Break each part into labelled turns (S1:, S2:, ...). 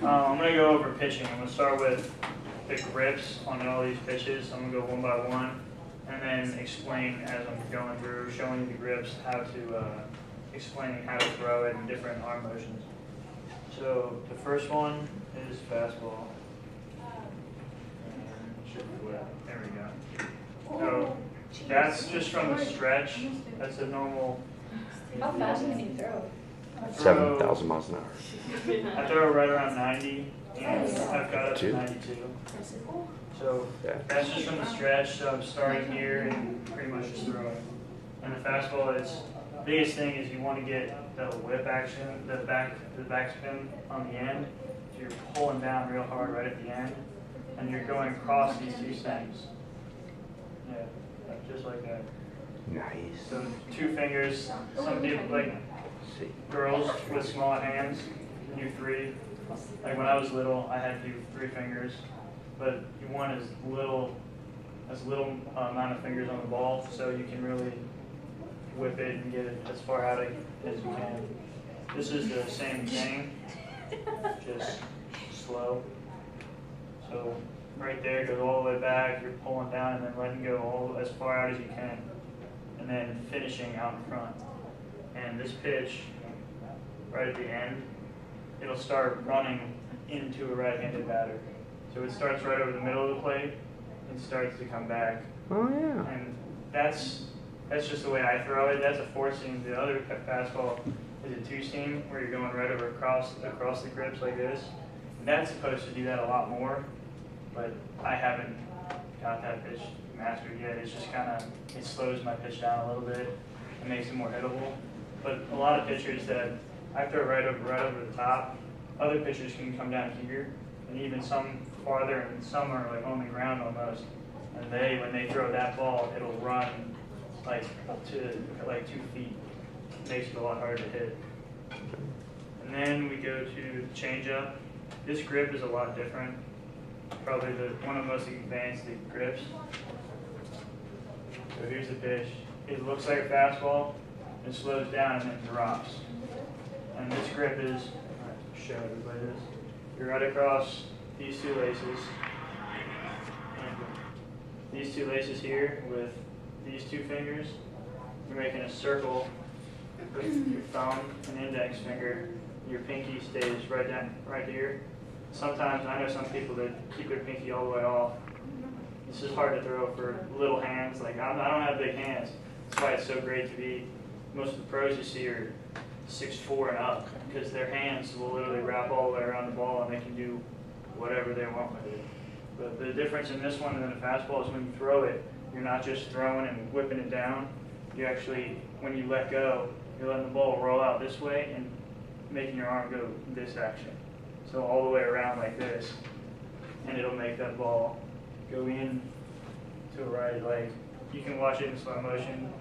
S1: I'm going to go over pitching. I'm going to start with the grips on all these pitches. I'm going to go one by one and then explain as I'm going through, showing you the grips, how to, explaining how to throw it and different arm motions. So the first one is fastball. There we go. So that's just from the stretch. That's a normal.
S2: How fast can you throw?
S3: 7,000 miles an hour.
S1: I throw right around 90, and I've got up to 92. So that's just from the stretch. So I'm starting here and pretty much just throwing. And the fastball is the biggest thing is you want to get the whip action, the backspin on the end. So you're pulling down real hard right at the end, and you're going across these two things. Yeah, just like that.
S3: Nice.
S1: So 2 fingers. Some people like. Girls with small hands do 3. Like when I was little, I had to do 3 fingers, but you want as little amount of fingers on the ball, so you can really whip it and get it as far out as you can. This is the same thing, just slow. So right there, goes all the way back. You're pulling down and then letting go all as far out as you can, and then finishing out in front. And this pitch, right at the end, it'll start running into a right-handed batter. So it starts right over the middle of the plate and starts to come back.
S3: Oh yeah.
S1: And that's just the way I throw it. That's a 4-seam. The other fastball is a 2-seam where you're going right over across the grips like this. And that's supposed to do that a lot more, but I haven't got that pitch mastered yet. It's just kind of, it slows my pitch down a little bit and makes it more hittable. But a lot of pitchers that I throw right over the top, other pitchers can come down here, and even some farther, and some are like on the ground almost. And when they throw that ball, it'll run like up to like 2 feet. It makes it a lot harder to hit. And then we go to changeup. This grip is a lot different. Probably one of the most advanced grips. So here's the pitch. It looks like a fastball. It slows down and then drops. And this grip is, I'll show everybody this. You're right across these 2 laces. And these 2 laces here with these 2 fingers. You're making a circle with your thumb and index finger. Your pinky stays right here. Sometimes I know some people that keep their pinky all the way off. This is hard to throw for little hands. Like I don't have big hands. That's why it's so great to be. Most of the pros you see are 6'4" and up because their hands will literally wrap all the way around the ball and they can do whatever they want with it. But the difference in this one and then the fastball is when you throw it, you're not just throwing and whipping it down. You actually, when you let go, you're letting the ball roll out this way and making your arm go this action. So all the way around like this, and it'll make that ball go in to a right. Like you can watch it in slow motion.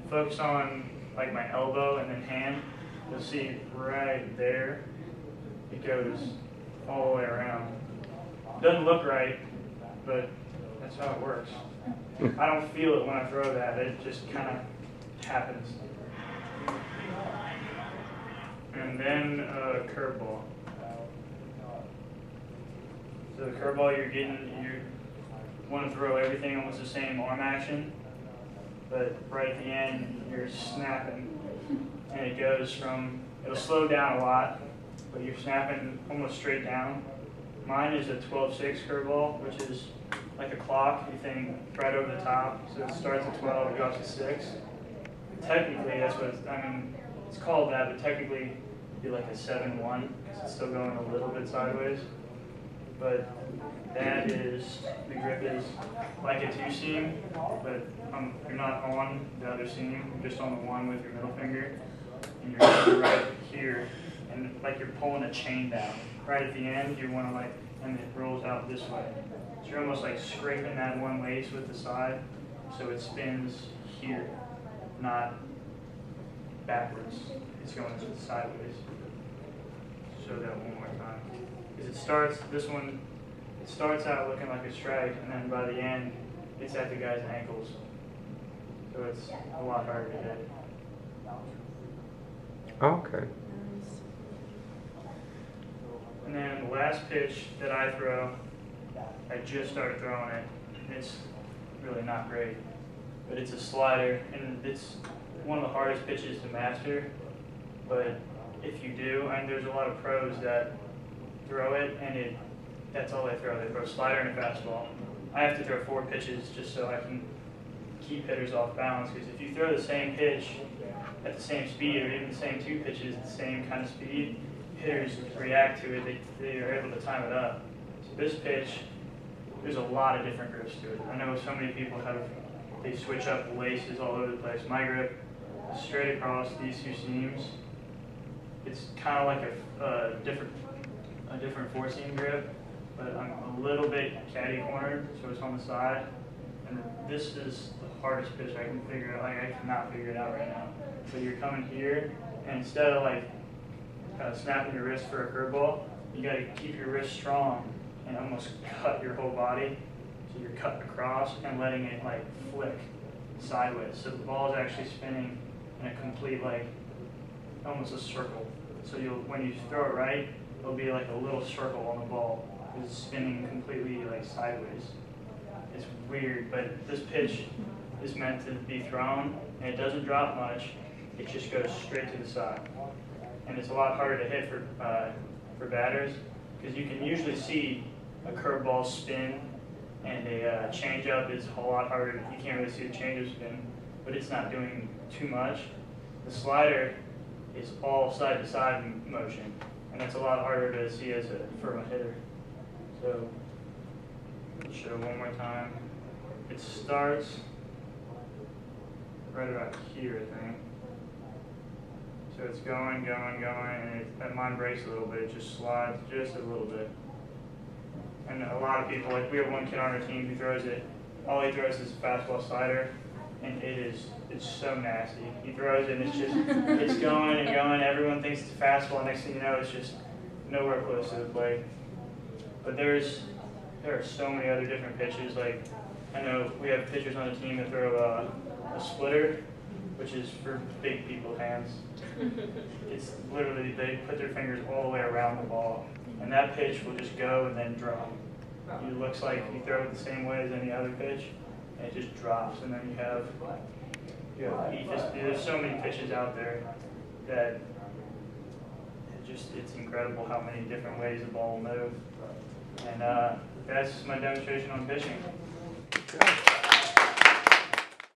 S1: Focus on like my elbow and then hand. You'll see right there, it goes all the way around. Doesn't look right, but that's how it works. I don't feel it when I throw that. It just kind of happens. And then curveball. So the curveball you want to throw everything almost the same arm action, but right at the end you're snapping, and it goes from, it'll slow down a lot, but you're snapping almost straight down. Mine is a 12-6 curveball, which is like a clock, you think right over the top, so it starts at 12, it goes to 6. Technically, that's what it's called that, but technically it'd be like a 7-1, because it's still going a little bit sideways. But that is, the grip is like a 2-seam, but you're not on the other seam, you're just on the one with your middle finger, and you're right here, and like you're pulling a chain down. Right at the end, you want to like, and it rolls out this way. So you're almost like scraping that one lace with the side, so it spins here, not backwards. It's going sideways. Show that one more time. Because it starts out looking like a strike, and then by the end, it's at the guy's ankles. So it's a lot harder to hit.
S3: Oh, okay.
S1: And And then the last pitch that I throw, I just started throwing it. It's really not great, but it's a slider, and it's one of the hardest pitches to master. But if you do, and there's a lot of pros that throw it, and that's all they throw. They throw a slider and a fastball. I have to throw 4 pitches just so I can keep hitters off balance, because if you throw the same pitch at the same speed, or even the same 2 pitches at the same kind of speed, hitters react to it. They are able to time it up. So this pitch, there's a lot of different grips to it. I know so many people they switch up the laces all over the place. My grip is straight across these 2 seams. It's kind of like a different 4-seam grip, but I'm a little bit caddy cornered, so it's on the side. And this is the hardest pitch I can figure out. Like, I cannot figure it out right now. So you're coming here, and instead of like snapping your wrist for a curveball, you got to keep your wrist strong and almost cut your whole body. So you're cutting across and letting it like flick sideways. So the ball is actually spinning in a complete, like, almost a circle. So when you throw it right, it'll be like a little circle on the ball. It's spinning completely like sideways. It's weird, but this pitch is meant to be thrown, and it doesn't drop much. It just goes straight to the side. And it's a lot harder to hit for batters, because you can usually see a curveball spin, and a changeup is a lot harder. You can't really see the changeup spin, but it's not doing too much. The slider is all side-to-side motion, and that's a lot harder to see for a hitter. So, I'll show one more time. It starts right about here, I think. So it's going, and mine breaks a little bit. It just slides just a little bit. And a lot of people, like we have one kid on our team who throws it, all he throws is a fastball slider, and it's so nasty. He throws it and it's going and going. Everyone thinks it's a fastball. Next thing you know, it's just nowhere close to the plate. But there are so many other different pitches. Like, I know we have pitchers on the team that throw a splitter, which is for big people's hands. It's literally, they put their fingers all the way around the ball, and that pitch will just go and then drop. It looks like you throw it the same way as any other pitch, and it just drops. And then you have there's so many pitches out there that it's incredible how many different ways the ball will move. And that's my demonstration on pitching.